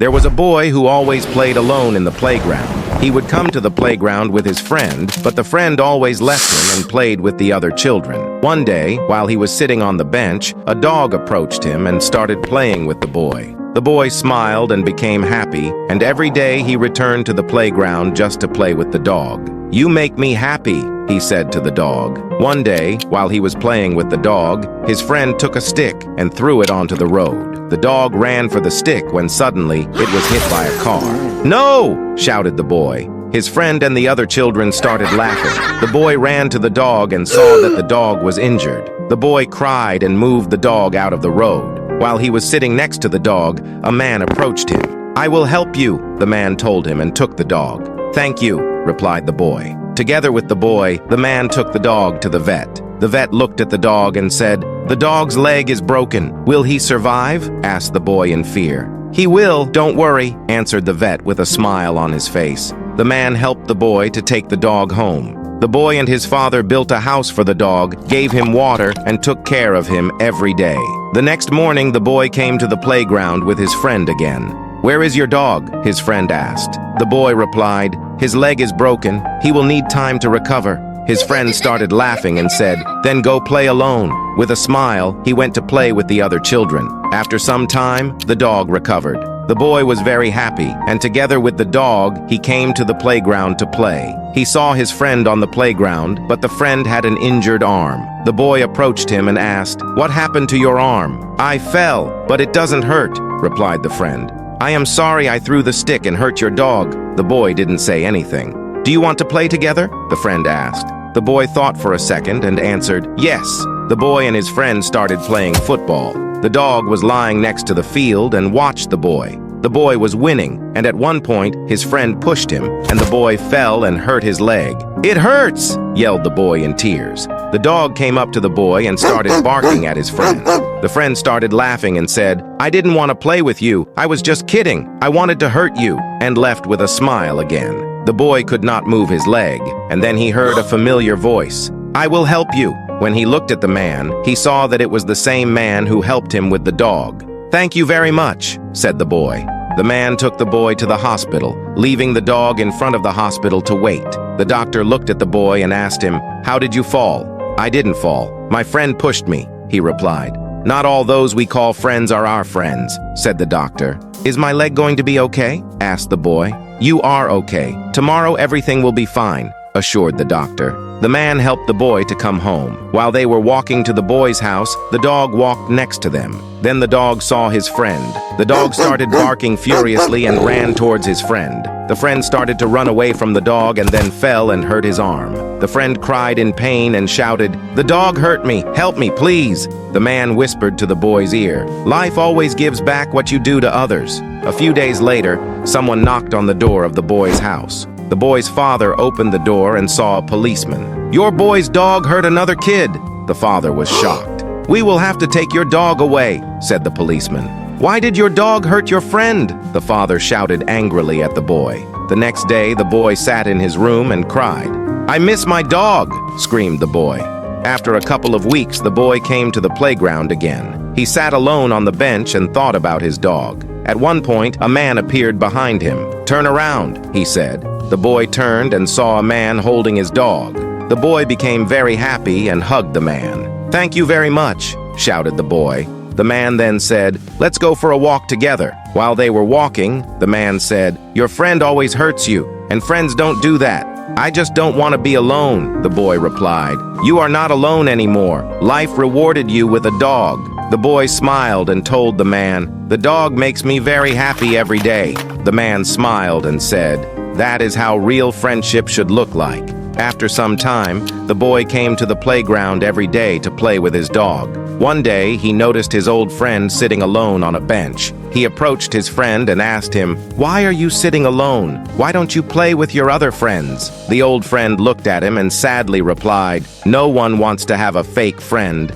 There was a boy who always played alone in the playground. He would come to the playground with his friend, but the friend always left him and played with the other children. One day, while he was sitting on the bench, a dog approached him and started playing with the boy. The boy smiled and became happy, and every day he returned to the playground just to play with the dog. "You make me happy," he said to the dog. One day, while he was playing with the dog, his friend took a stick and threw it onto the road. The dog ran for the stick when suddenly it was hit by a car. "No!" shouted the boy. His friend and the other children started laughing. The boy ran to the dog and saw that the dog was injured. The boy cried and moved the dog out of the road. While he was sitting next to the dog, a man approached him. "I will help you," the man told him and took the dog. "Thank you," replied the boy. Together with the boy, the man took the dog to the vet. The vet looked at the dog and said, "The dog's leg is broken. Will he survive?" asked the boy in fear. "He will, don't worry," answered the vet with a smile on his face. The man helped the boy to take the dog home. The boy and his father built a house for the dog, gave him water, and took care of him every day. The next morning, the boy came to the playground with his friend again. "Where is your dog?" his friend asked. The boy replied, "His leg is broken. He will need time to recover." His friend started laughing and said, "Then go play alone." With a smile, he went to play with the other children. After some time, the dog recovered. The boy was very happy, and together with the dog, he came to the playground to play. He saw his friend on the playground, but the friend had an injured arm. The boy approached him and asked, "What happened to your arm?" "I fell, but it doesn't hurt," replied the friend. "I am sorry I threw the stick and hurt your dog." The boy didn't say anything. "Do you want to play together?" the friend asked. The boy thought for a second and answered, "Yes." The boy and his friend started playing football. The dog was lying next to the field and watched the boy. The boy was winning, and at one point, his friend pushed him, and the boy fell and hurt his leg. "It hurts!" yelled the boy in tears. The dog came up to the boy and started barking at his friend. The friend started laughing and said, "I didn't want to play with you. I was just kidding. I wanted to hurt you," and left with a smile again. The boy could not move his leg, and then he heard a familiar voice. "I will help you." When he looked at the man, he saw that it was the same man who helped him with the dog. "Thank you very much," said the boy. The man took the boy to the hospital, leaving the dog in front of the hospital to wait. The doctor looked at the boy and asked him, "How did you fall?" "I didn't fall. My friend pushed me," he replied. "Not all those we call friends are our friends," said the doctor. "Is my leg going to be okay?" asked the boy. "You are okay. Tomorrow everything will be fine," assured the doctor. The man helped the boy to come home. While they were walking to the boy's house, the dog walked next to them. Then the dog saw his friend. The dog started barking furiously and ran towards his friend. The friend started to run away from the dog and then fell and hurt his arm. The friend cried in pain and shouted, "The dog hurt me! Help me, please!" The man whispered to the boy's ear, "Life always gives back what you do to others." A few days later, someone knocked on the door of the boy's house. The boy's father opened the door and saw a policeman. "Your boy's dog hurt another kid." The father was shocked. "We will have to take your dog away," said the policeman. "Why did your dog hurt your friend?" the father shouted angrily at the boy. The next day, the boy sat in his room and cried. "I miss my dog," screamed the boy. After a couple of weeks, the boy came to the playground again. He sat alone on the bench and thought about his dog. At one point, a man appeared behind him. "Turn around," he said. The boy turned and saw a man holding his dog. The boy became very happy and hugged the man. "Thank you very much," shouted the boy. The man then said, "Let's go for a walk together." While they were walking, the man said, "Your friend always hurts you, and friends don't do that." "I just don't want to be alone," the boy replied. "You are not alone anymore. Life rewarded you with a dog." The boy smiled and told the man, "The dog makes me very happy every day." The man smiled and said, "That is how real friendship should look like." After some time, the boy came to the playground every day to play with his dog. One day, he noticed his old friend sitting alone on a bench. He approached his friend and asked him, "Why are you sitting alone? Why don't you play with your other friends?" The old friend looked at him and sadly replied, "No one wants to have a fake friend."